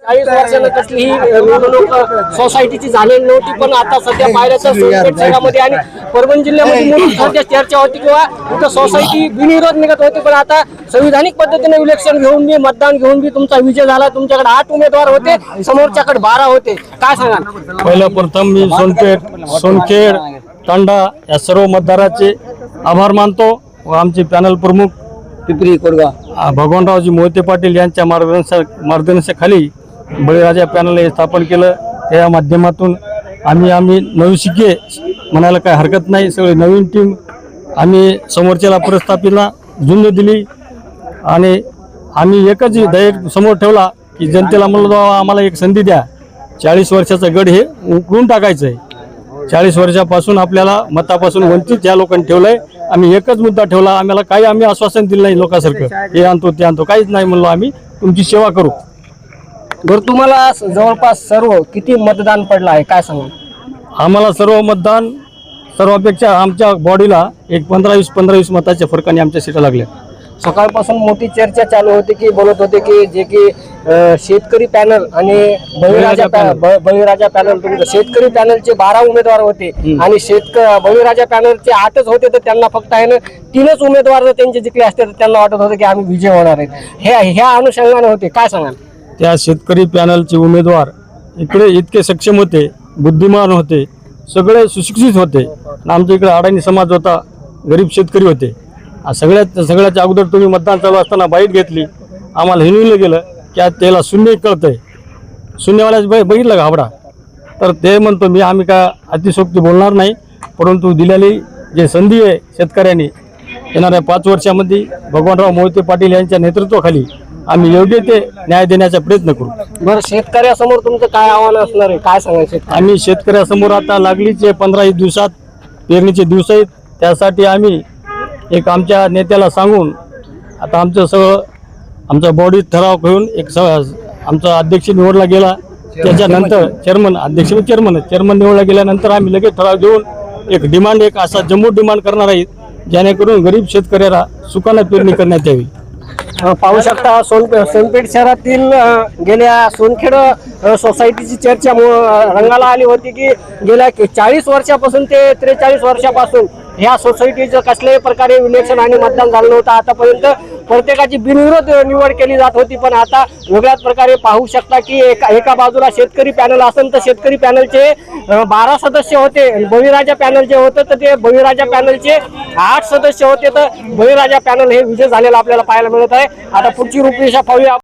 40 वर्षानं कसलीही निवडणूक सोसायटीची झालेली नव्हती, पण आता सध्या पाहिलं तर सोनपेठ शहरामध्ये आणि परभणी जिल्ह्यामध्ये मोठी सध्या चर्चा होती किंवा इथं सोसायटी बिनविरोध निघत होती. पण आता संविधानिक पद्धतीने इलेक्शन घेऊन बी मतदान घेऊन बी तुमचा विजय झाला. तुमच्याकडे 8 उमेदवार होते, समोरच्याकडे 12 होते. काय सांगाल? पहिलं प्रथम मी सोनखेड तांडा या सर्व मतदाराचे आभार मानतो व आमचे पॅनल प्रमुख पिपरी कोडगाव भगवानरावजी मोहिते पाटील यांच्या मार्गदर्शनाखाली बळीराजा पॅनल हे स्थापन केलं. त्या माध्यमातून आम्ही नवशिके म्हणायला काही हरकत नाही. सगळे नवीन टीम आम्ही समोरच्याला प्रस्थापितला झुंज दिली आणि आम्ही एकच ध्येय समोर ठेवला की जनतेला म्हणलं बाबा आम्हाला एक संधी द्या. 40 वर्षाचं गड हे उकळून टाकायचं आहे. 40 वर्षापासून आपल्याला मतापासून वंचित या लोकांनी ठेवलंय. आम्ही एकच मुद्दा ठेवला. आम्ही आश्वासन दिलं नाही लोकांसारखं हे आणतो ते आणतो, काहीच नाही म्हणलो. आम्ही तुमची सेवा करू. बरं, तुम्हाला जवळपास सर्व किती मतदान पडलं आहे काय सांगाल? आम्हाला सर्वापेक्षा आमच्या बॉडीला एक 15-20 मताच्या फरकाने आमच्या सीटा लागल्या. सकाळपासून मोठी चर्चा चालू होती की बोलत होते की जे की शेतकरी पॅनल आणि बळीराजा पॅनल, तुमचं शेतकरी पॅनलचे 12 उमेदवार होते आणि बळीराजा पॅनलचे 8च होते. तर त्यांना फक्त आहे ना 3च उमेदवार जर त्यांचे जिंकले असते तर त्यांना वाटत होतं की आम्ही विजय होणार आहेत. ह्या अनुषंगाने होते. काय सांगाल? त्या शेतकरी पॅनलचे उमेदवार इकडे इतके सक्षम होते, बुद्धिमान होते, सगळे सुशिक्षित होते. आमच्या इकडे अडाणी समाज होता, गरीब शेतकरी होते. सगळ्याच्या अगोदर तुम्ही मतदान चालू असताना बाईट घेतली. आम्हाला हिनविलं गेलं की त्याला शून्य कळतंय. शून्यवाल्याच बघितलं घाबडा. तर ते म्हणतो आम्ही काय अतिशोक्ती बोलणार नाही, परंतु दिलेली जे संधी आहे शेतकऱ्यांनी येणाऱ्या 5 वर्षामध्ये भगवानराव मोहिते पाटील यांच्या नेतृत्वाखाली आम्ही योग्य ते न्याय देण्याचा प्रयत्न करू. बरं, शेतकऱ्यासमोर तुमचं काय आव्हान असणार आहे काय सांगायचं? आम्ही शेतकऱ्यासमोर आता लागलीचे 15 दिवसात पेरणीचे दिवस आहेत. त्यासाठी आम्ही एक आमच्या नेत्याला सांगून आता आमचा बॉडी ठराव घेऊन आमचा अध्यक्ष निवडला गेला. त्याच्यानंतर चेअरमन निवडला गेल्यानंतर आम्ही लगेच ठराव घेऊन एक असा जम्मू डिमांड करणार आहे जेणेकरून गरीब शेतकऱ्याला सुखाने पेरणी करण्यात यावी. पाहू शकता सोनपेठ शहरातील गेल्या सोनखेड सोसायटीची चर्चा रंगाला आली होती की गेल्या 40 वर्षापासून ते 43 वर्षापासून ह्या सोसायटीचं कसल्याही प्रकारे इलेक्शन आणि मतदान झालं नव्हतं. आतापर्यंत प्रत्येकाची बिनविरोध निवड केली जात होती. पण आता वेगळ्याच प्रकारे पाहू शकता की एका बाजूला शेतकरी पॅनल असेल तर शेतकरी पॅनलचे 12 सदस्य होते. बळीराजा पॅनल जे होतं तर ते बळीराजा पॅनलचे 8 सदस्य होते. तर बळीराजा पॅनल हे विजय झालेला आपल्याला पाहायला मिळत आहे. आता पुढची रूपरेषा पाहूया.